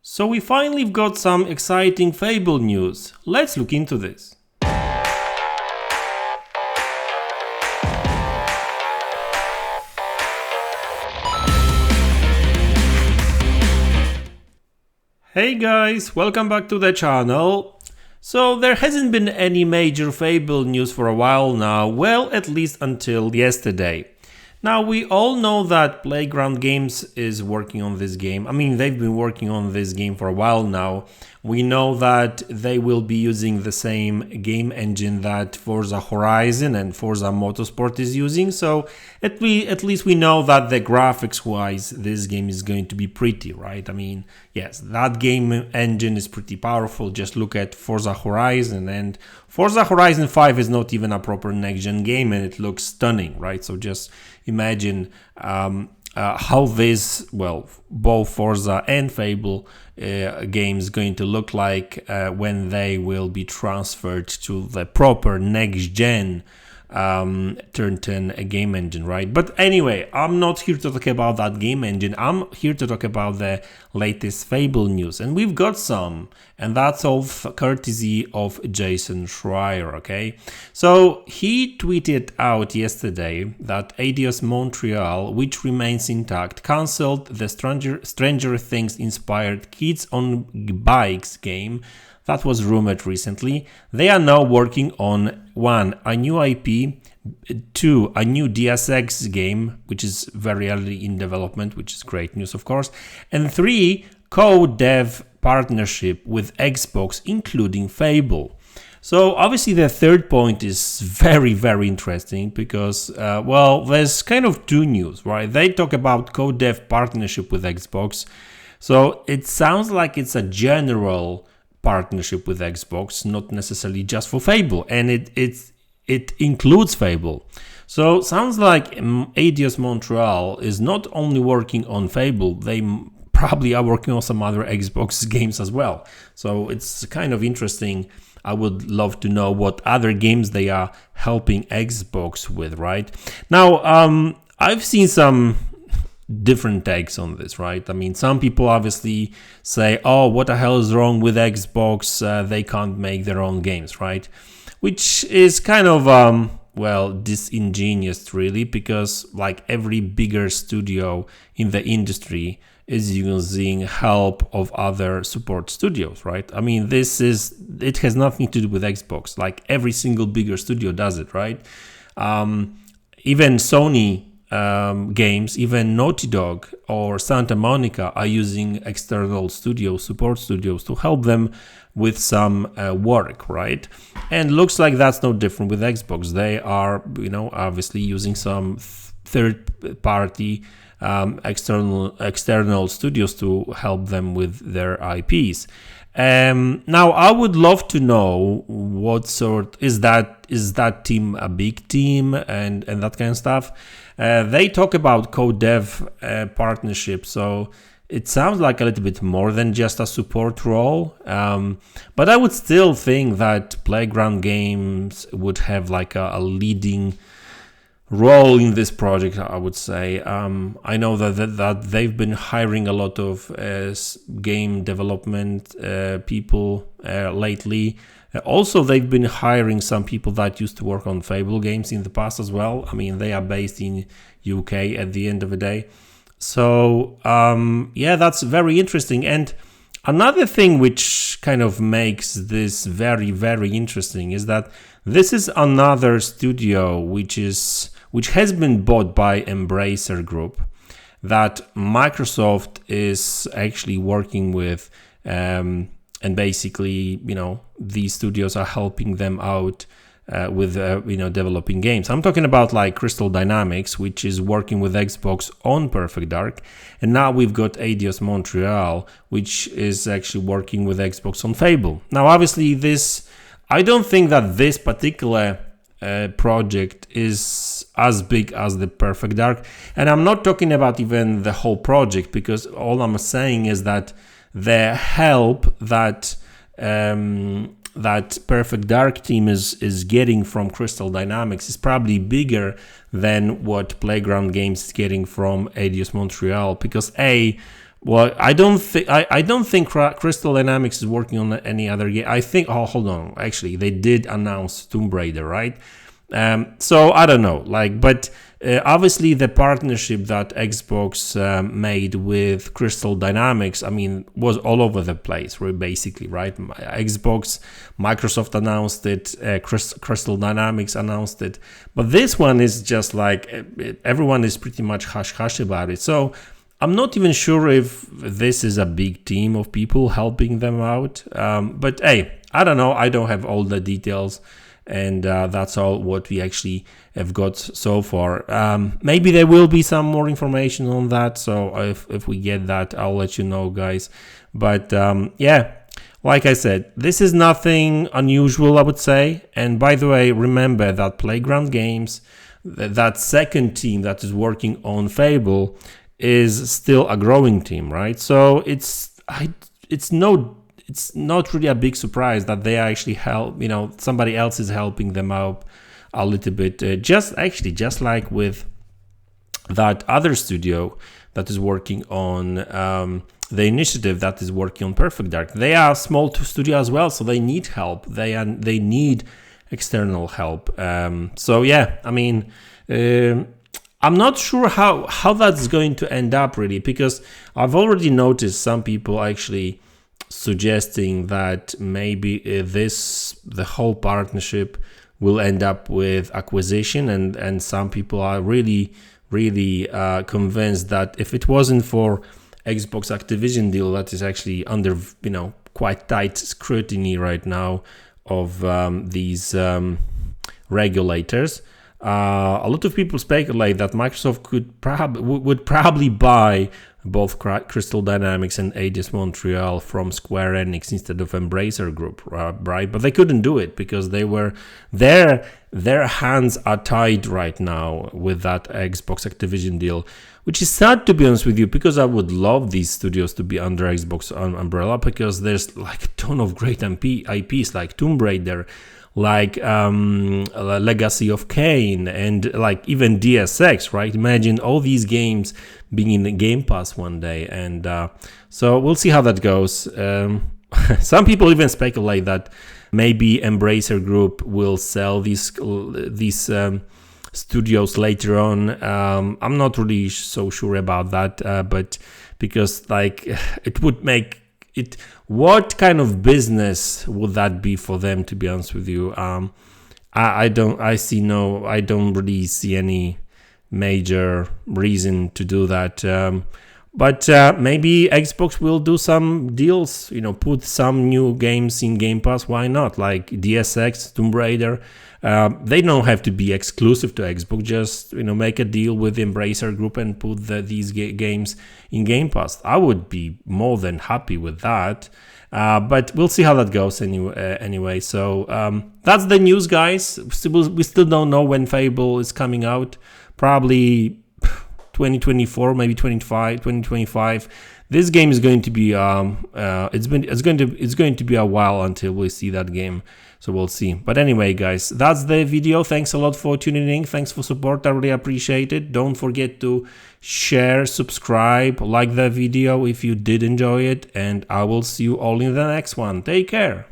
So we finally got some exciting Fable news. Let's look into this. Hey guys, welcome back to the channel. So there hasn't been any major Fable news for a while now, well, at least until yesterday. Now we all know that Playground Games is working on this game. I mean, they've been working on this game for a while now. We know that they will be using the same game engine that Forza Horizon and Forza Motorsport is using. So at least we know that the graphics wise, this game is going to be pretty, right? I mean, yes, that game engine is pretty powerful. Just look at Forza Horizon, and Forza Horizon 5 is not even a proper next-gen game and it looks stunning, right? So just imagine how this, well, both Forza and Fable games going to look like when they will be transferred to the proper next-gen turn 10 game engine, right? But anyway, I'm not here to talk about that game engine. I'm here to talk about the latest Fable news, and we've got some, and that's all courtesy of Jason Schreier, okay? So he tweeted out yesterday that Eidos Montreal, which remains intact, cancelled the Stranger Things inspired Kids on Bikes game that was rumored recently. They are now working on 1. a new IP, 2. a new DSX game, which is very early in development, which is great news of course, and 3. co-dev partnership with Xbox, including Fable. So obviously the third point is very interesting because, well, there's kind of two news, right? They talk about co-dev partnership with Xbox. So it sounds like it's a general partnership with Xbox, not necessarily just for Fable, and it includes Fable. So sounds like Eidos Montreal is not only working on Fable, they probably are working on some other Xbox games as well. So it's kind of interesting. I would love to know what other games they are helping Xbox with, right? Now, I've seen some different takes on this, right? I mean, some people obviously say, oh, what the hell is wrong with Xbox? They can't make their own games, right? Which is kind of, well, disingenuous really, because like every bigger studio in the industry is using help of other support studios, right? I mean, it has nothing to do with Xbox. Like every single bigger studio does it, right? Even Sony games, even Naughty Dog or Santa Monica are using external support studios to help them with some work, right? And looks like that's no different with Xbox. They are, obviously using some third-party external studios to help them with their IPs. Now, I would love to know what sort is that team a big team and that kind of stuff. They talk about co-dev partnership, so it sounds like a little bit more than just a support role. But I would still think that Playground Games would have like a leading role in this project, I would say. I know that they've been hiring a lot of game development people lately. Also, they've been hiring some people that used to work on Fable games in the past as well. I mean, they are based in UK at the end of the day. So, yeah, that's very interesting. And another thing which kind of makes this very interesting is that this is another studio which has been bought by Embracer Group that Microsoft is actually working with, and basically, these studios are helping them out with developing games. I'm talking about like Crystal Dynamics, which is working with Xbox on Perfect Dark, and now we've got Eidos Montreal, which is actually working with Xbox on Fable. Now, obviously, I don't think that this particular project is as big as the Perfect Dark, and I'm not talking about even the whole project, because all I'm saying is that the help that Perfect Dark team is getting from Crystal Dynamics is probably bigger than what Playground Games is getting from Eidos Montreal, because Well, I don't think Crystal Dynamics is working on any other game. I think, oh, hold on, actually they did announce Tomb Raider, right? So I don't know, like, but obviously the partnership that Xbox made with Crystal Dynamics, I mean, was all over the place, basically, right? Xbox, Microsoft announced it, Crystal Dynamics announced it, but this one is just like everyone is pretty much hush-hush about it. So I'm not even sure if this is a big team of people helping them out, but hey, I don't know. I don't have all the details. And that's all what we actually have got so far. Maybe there will be some more information on that, so if we get that, I'll let you know, guys. But yeah, like I said, this is nothing unusual, I would say. And by the way, remember that Playground Games, that second team that is working on Fable, is still a growing team, right? So it's not really a big surprise that they actually help, somebody else is helping them out a little bit. Just like with that other studio that is working on the initiative that is working on Perfect Dark. They are a small studio as well, so they need help. They need external help. So yeah, I mean, I'm not sure how that's going to end up really, because I've already noticed some people actually suggesting that maybe the whole partnership will end up with acquisition, and some people are really convinced that if it wasn't for Xbox Activision deal that is actually under quite tight scrutiny right now of these regulators, a lot of people speculate that Microsoft would probably buy both Crystal Dynamics and Eidos Montreal from Square Enix instead of Embracer Group, right? But they couldn't do it because their hands are tied right now with that Xbox Activision deal, which is sad, to be honest with you, because I would love these studios to be under Xbox umbrella, because there's like a ton of great IPs like Tomb Raider, like Legacy of Kain, and like even DSX, right? Imagine all these games being in the Game Pass one day, and so we'll see how that goes. Some people even speculate that maybe Embracer Group will sell these studios later on. I'm not really so sure about that, but because like it would make it, what kind of business would that be for them, to be honest with you? I don't really see any major reason to do that. But maybe Xbox will do some deals, put some new games in Game Pass. Why not? Like DSX, Tomb Raider. They don't have to be exclusive to Xbox. Just make a deal with Embracer Group and put these games in Game Pass. I would be more than happy with that. But we'll see how that goes anyway. So that's the news, guys. We still don't know when Fable is coming out. Probably 2024, maybe 2025. This game is going to be it's going to be a while until we see that game. So we'll see. But anyway, guys, that's the video. Thanks a lot for tuning in. Thanks for support. I really appreciate it. Don't forget to share, subscribe, like the video if you did enjoy it. And I will see you all in the next one. Take care.